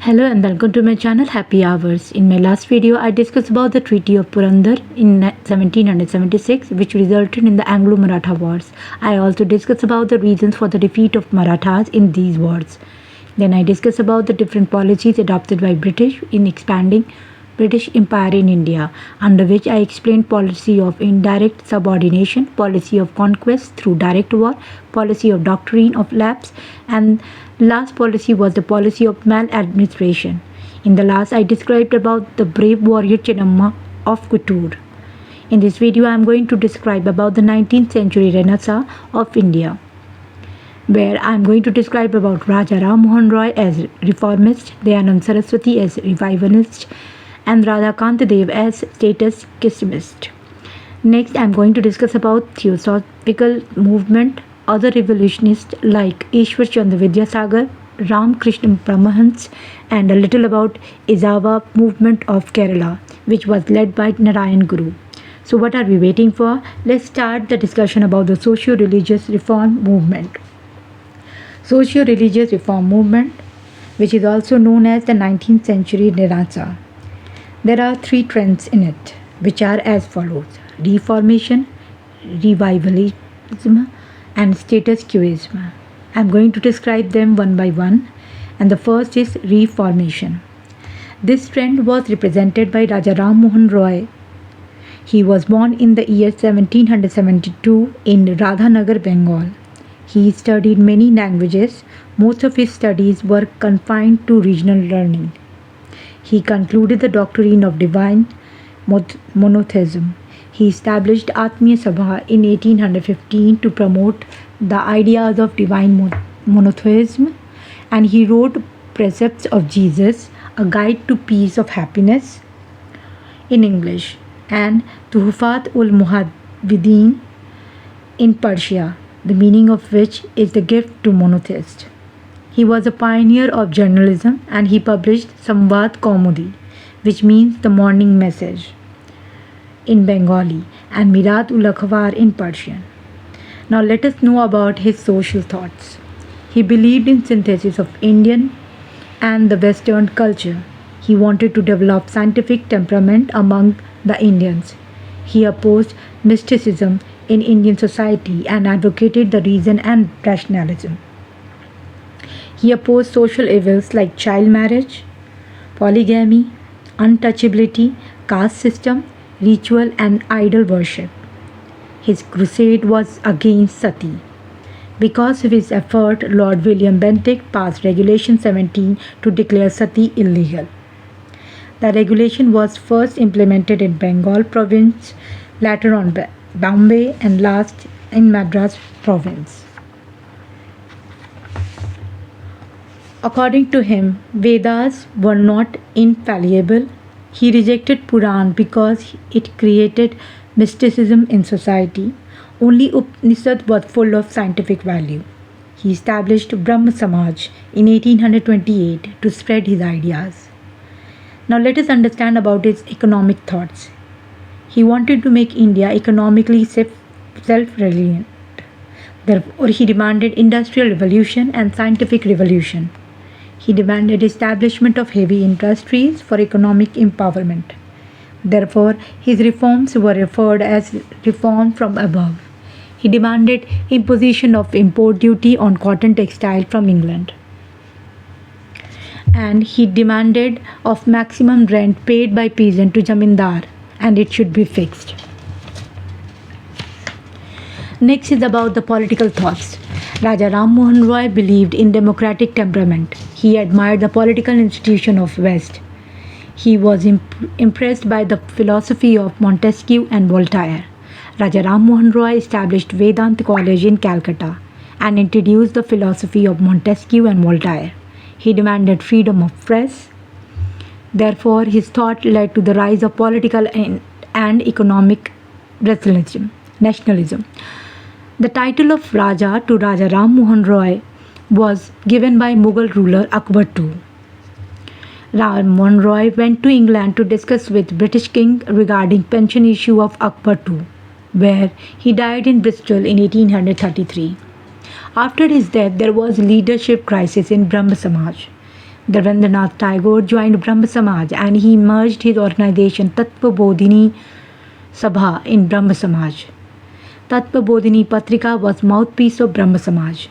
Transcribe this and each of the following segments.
Hello and welcome to my channel Happy Hours. In my last video, I discussed about the Treaty of Purandar in 1776 which resulted in the Anglo-Maratha Wars. I also discussed about the reasons for the defeat of Marathas in these wars. Then I discussed about the different policies adopted by British in expanding British Empire in India, under which I explained policy of indirect subordination, policy of conquest through direct war, policy of doctrine of lapse, and last policy was the policy of maladministration. In the last, I described about the brave warrior Chennamma of Kuttur. In this video, I am going to describe about the 19th century Renaissance of India, where I am going to describe about Raja Ram Mohan Roy as reformist, Dayanand Saraswati as revivalist, and Radhakant Dev as status quoist. Next, I am going to discuss about Theosophical movement, other revolutionists like Ishwar Vidyasagar, Ram Krishna Paramahansa, and a little about Ishwar movement of Kerala, which was led by Narayan Guru. So what are we waiting for? Let's start the discussion about the socio-religious reform movement. Socio-religious reform movement, which is also known as the 19th century Renaissance. There are three trends in it, which are as follows: Reformation, Revivalism, and status quoism. I am going to describe them one by one, and the first is Reformation. This trend was represented by Raja Ram Mohan Roy. He was born in the year 1772 in Radhanagar, Bengal. He studied many languages. Most of his studies were confined to regional learning. He concluded the doctrine of divine monotheism. He established Atmiya Sabha in 1815 to promote the ideas of divine monotheism, and he wrote Precepts of Jesus, a guide to peace of happiness, in English, and Tuhfat ul Muhadidin in Persia, the meaning of which is the gift to monotheists. He was a pioneer of journalism, and he published Samvad Kaumudi, which means the morning message, in Bengali, and Mirat ul Akhbar in Persian. Now let us know about his social thoughts. He believed in synthesis of Indian and the Western culture. He wanted to develop scientific temperament among the Indians. He opposed mysticism in Indian society and advocated the reason and rationalism. He opposed social evils like child marriage, polygamy, untouchability, caste system, ritual, and idol worship. His crusade was against sati. Because of his effort, Lord William Bentinck passed Regulation 17 to declare sati illegal. The regulation was first implemented in Bengal province, later on Bombay, and last in Madras province. According to him, Vedas were not infallible. He rejected Puran because it created mysticism in society. Only Upanishad was full of scientific value. He established Brahma Samaj in 1828 to spread his ideas. Now let us understand about his economic thoughts. He wanted to make India economically self-reliant. Therefore, he demanded industrial revolution and scientific revolution. He demanded establishment of heavy industries for economic empowerment. Therefore, his reforms were referred as reform from above. He demanded imposition of import duty on cotton textile from England. And he demanded of maximum rent paid by peasant to zamindar, and it should be fixed. Next is about the political thoughts. Raja Ram Mohan Roy believed in democratic temperament. He admired the political institution of West. He was impressed by the philosophy of Montesquieu and Voltaire. Raja Ram Mohan Roy established Vedanta College in Calcutta and introduced the philosophy of Montesquieu and Voltaire. He demanded freedom of press. Therefore, his thought led to the rise of political and economic nationalism. The title of Raja to Raja Ram Mohan Roy was given by Mughal ruler Akbar II. Ram Mohan Roy went to England to discuss with British king regarding pension issue of Akbar II, where he died in Bristol in 1833. After his death, there was leadership crisis in Brahma Samaj. Rabindranath Tagore joined Brahma Samaj and he merged his organization Tattva Bodhini Sabha in Brahma Samaj. Tattva Bodhini Patrika was mouthpiece of Brahma Samaj.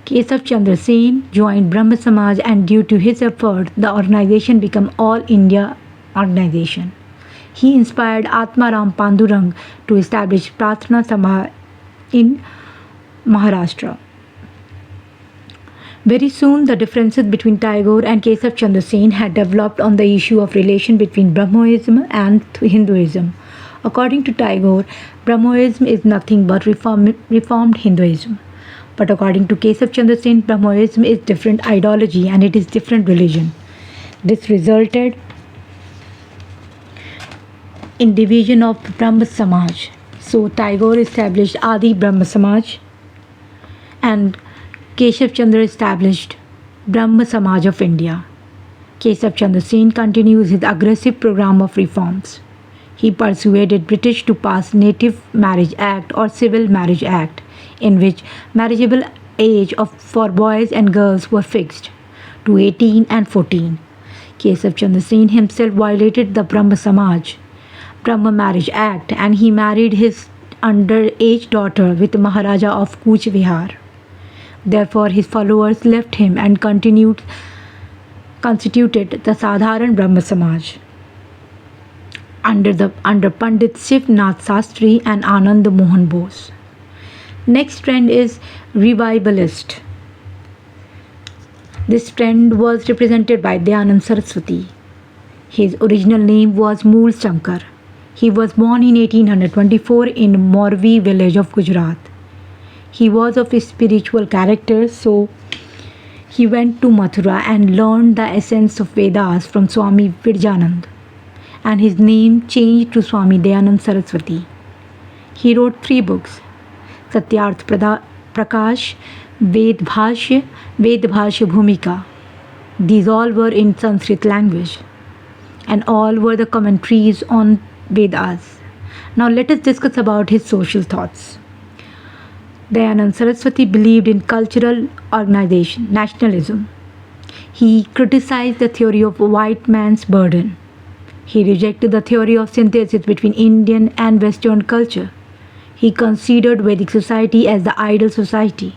Kesav Chandra Sen joined Brahma Samaj and due to his effort, the organization became All India organization. He inspired Atmaram Pandurang to establish Prarthana Sabha in Maharashtra. Very soon, the differences between Tagore and Kesav Chandra Sen had developed on the issue of relation between Brahmoism and Hinduism. According to Tagore, Brahmoism is nothing but reformed Hinduism. But according to Kesav Chandra Sen, Brahmoism is different ideology and it is different religion. This resulted in division of Brahma Samaj. So Tagore established Adi Brahma Samaj and Kesav Chandra established Brahma Samaj of India. Kesav Chandra Sen continues his aggressive program of reforms. He persuaded British to pass Native Marriage Act or Civil Marriage Act, in which marriageable age for boys and girls were fixed to 18 and 14. Kesav Chandra Sen himself violated the Brahma Samaj Brahma Marriage Act and he married his underage daughter with Maharaja of Kuch Vihar. Therefore, his followers left him and constituted the Sadharan Brahma Samaj under Pandit Shiv Nath Sastri and Anand Mohan Bose. Next trend is Revivalist. This trend was represented by Dayanand Saraswati. His original name was Mool Shankar. He was born in 1824 in Morvi village of Gujarat. He was of a spiritual character, so he went to Mathura and learned the essence of Vedas from Swami Vidyasagar, and his name changed to Swami Dayanand Saraswati. He wrote 3 books, Satyarth Prakash, Ved Bhashya Bhumika. These all were in Sanskrit language and all were the commentaries on Vedas. Now let us discuss about his social thoughts. Dayanand Saraswati believed in cultural organization, nationalism. He criticized the theory of white man's burden. He rejected the theory of synthesis between Indian and Western culture. He considered Vedic society as the ideal society,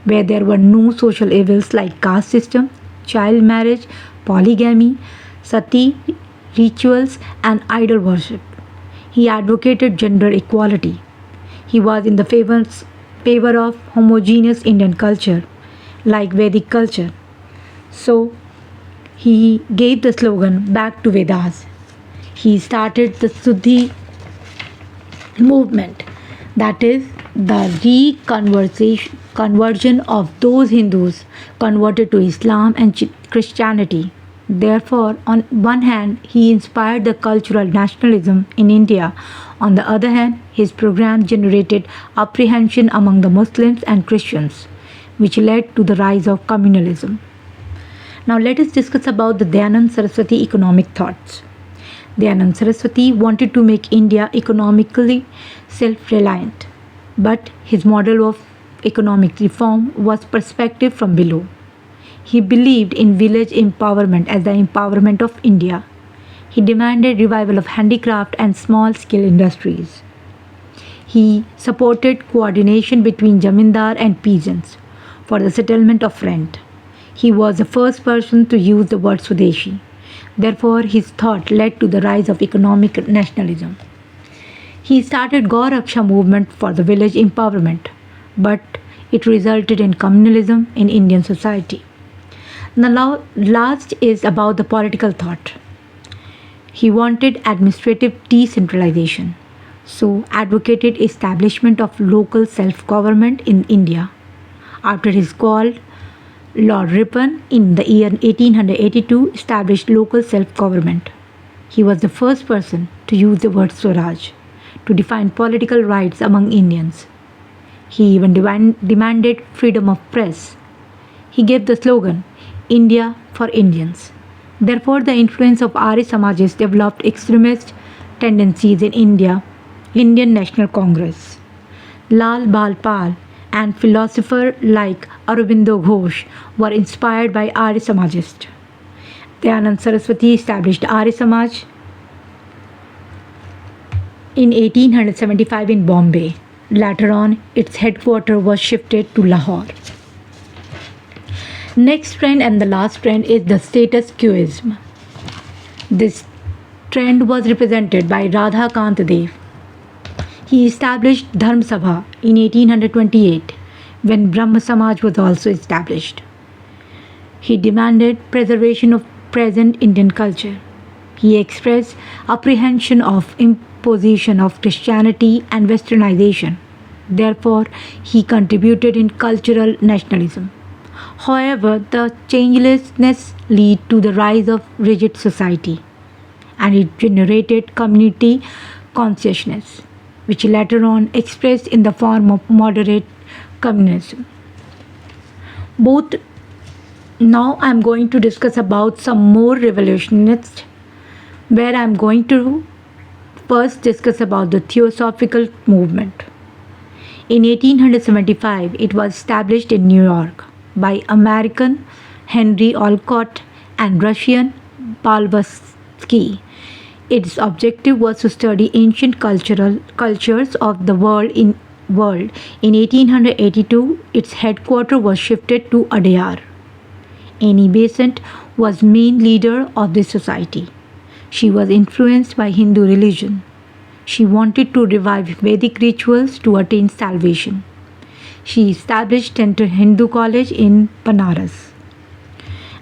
where there were no social evils like caste system, child marriage, polygamy, sati, rituals, and idol worship. He advocated gender equality. He was in the favor of homogeneous Indian culture, like Vedic culture. So, he gave the slogan Back to Vedas. He started the Suddhi movement, that is, the conversion of those Hindus converted to Islam and Christianity. Therefore, on one hand, he inspired the cultural nationalism in India. On the other hand, his program generated apprehension among the Muslims and Christians, which led to the rise of communalism. Now let us discuss about the Dayanand Saraswati economic thoughts. Dayanand Saraswati wanted to make India economically self-reliant, but his model of economic reform was perspective from below. He believed in village empowerment as the empowerment of India. He demanded revival of handicraft and small-scale industries. He supported coordination between zamindar and peasants for the settlement of rent. He was the first person to use the word Swadeshi. Therefore, his thought led to the rise of economic nationalism. He started Gau Raksha movement for the village empowerment, but it resulted in communalism in Indian society. The last is about the political thought. He wanted administrative decentralization, so advocated establishment of local self-government in India. After his call, Lord Ripon in the year 1882 established local self-government. He was the first person to use the word Swaraj to define political rights among Indians. He even demanded freedom of press. He gave the slogan, India for Indians. Therefore, the influence of Arya Samajists developed extremist tendencies in India, Indian National Congress. Lal Bal Pal and philosophers like Aurobindo Ghosh were inspired by Arya Samajists. Dayanand Saraswati established Arya Samaj in 1875 in Bombay. Later on, its headquarters was shifted to Lahore. Next trend and the last trend is the status quoism. This trend was represented by Radha Kant Dev. He established Dharm Sabha in 1828 when Brahma Samaj was also established. He demanded preservation of present Indian culture. He expressed apprehension of imposition of Christianity and westernization. Therefore, he contributed in cultural nationalism. However, the changelessness led to the rise of rigid society, and it generated community consciousness, which later on expressed in the form of moderate communism. Now I am going to discuss about some more revolutionists, where I am going to first discuss about the Theosophical movement. In 1875, it was established in New York by American Henry Olcott and Russian Blavatsky. Its objective was to study ancient cultures of the world. In 1882, its headquarters was shifted to Adyar. Annie Besant was main leader of this society. She was influenced by Hindu religion. She wanted to revive Vedic rituals to attain salvation. She established Central Hindu College in Banaras.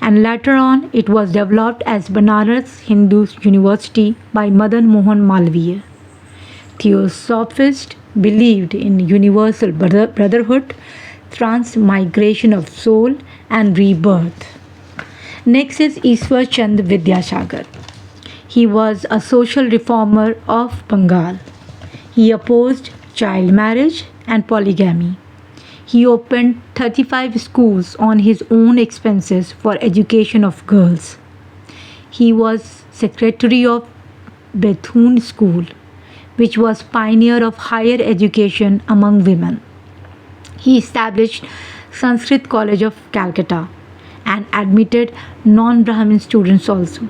And later on, it was developed as Banaras Hindu University by Madan Mohan Malviya. Theosophists believed in universal brotherhood, transmigration of soul, and rebirth. Next is Ishwar Chand Vidyasagar. He was a social reformer of Bengal. He opposed child marriage and polygamy. He opened 35 schools on his own expenses for education of girls. He was secretary of Bethune School, which was pioneer of higher education among women. He established Sanskrit College of Calcutta and admitted non-Brahmin students also.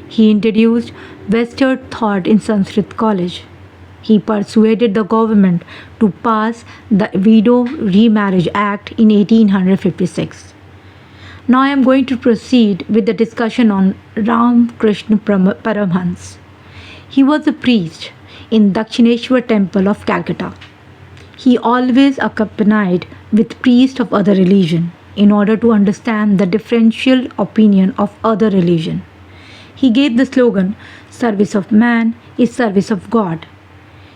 He introduced Western thought in Sanskrit College. He persuaded the government to pass the Widow Remarriage Act in 1856. Now I am going to proceed with the discussion on Ram Krishna Paramhans. He was a priest in Dakshineshwar Temple of Calcutta. He always accompanied with priests of other religion in order to understand the differential opinion of other religion. He gave the slogan, "Service of man is service of God."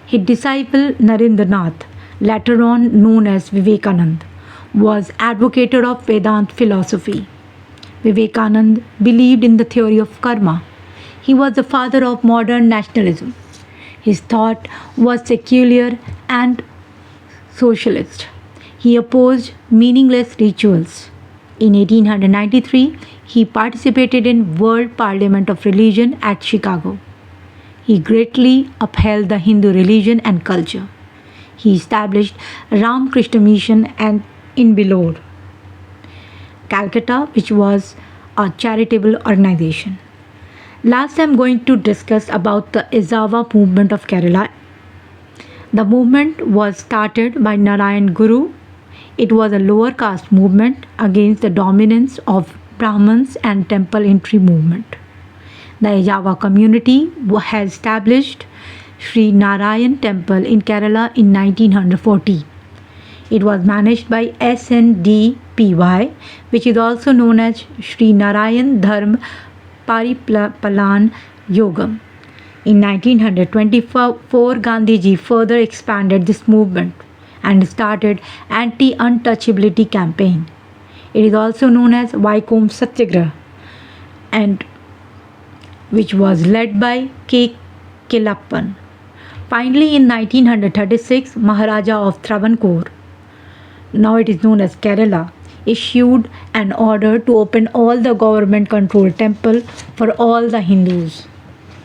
His disciple Narendranath, later on known as Vivekananda, was advocate of Vedanta philosophy. Vivekananda believed in the theory of karma. He was the father of modern nationalism. His thought was secular and socialist. He opposed meaningless rituals. In 1893, he participated in World Parliament of Religion at Chicago. He greatly upheld the Hindu religion and culture. He established Ram Krishna Mission and in Bilore, Calcutta, which was a charitable organization. Last, I am going to discuss about the Ezava movement of Kerala. The movement was started by Narayan Guru. It was a lower caste movement against the dominance of Brahmins and temple entry movement. The Ezava community has established Sri Narayan Temple in Kerala in 1940. It was managed by SNDPY, which is also known as Sri Narayan Dharm Paripalan Yogam. In 1924, Gandhiji further expanded this movement and started anti-untouchability campaign. It is also known as Vaikom Satyagraha, and which was led by K. Kelappan. Finally, in 1936, Maharaja of Travancore, now it is known as Kerala, issued an order to open all the government-controlled temple for all the Hindus.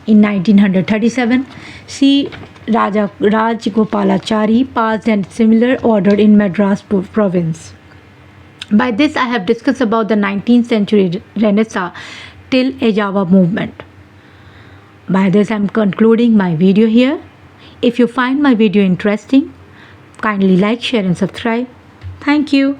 In 1937, C. Rajgopalachari passed a similar order in Madras province. By this, I have discussed about the 19th century Renaissance till Ejava movement. By this, I am concluding my video here. If you find my video interesting, kindly like, share and subscribe. Thank you.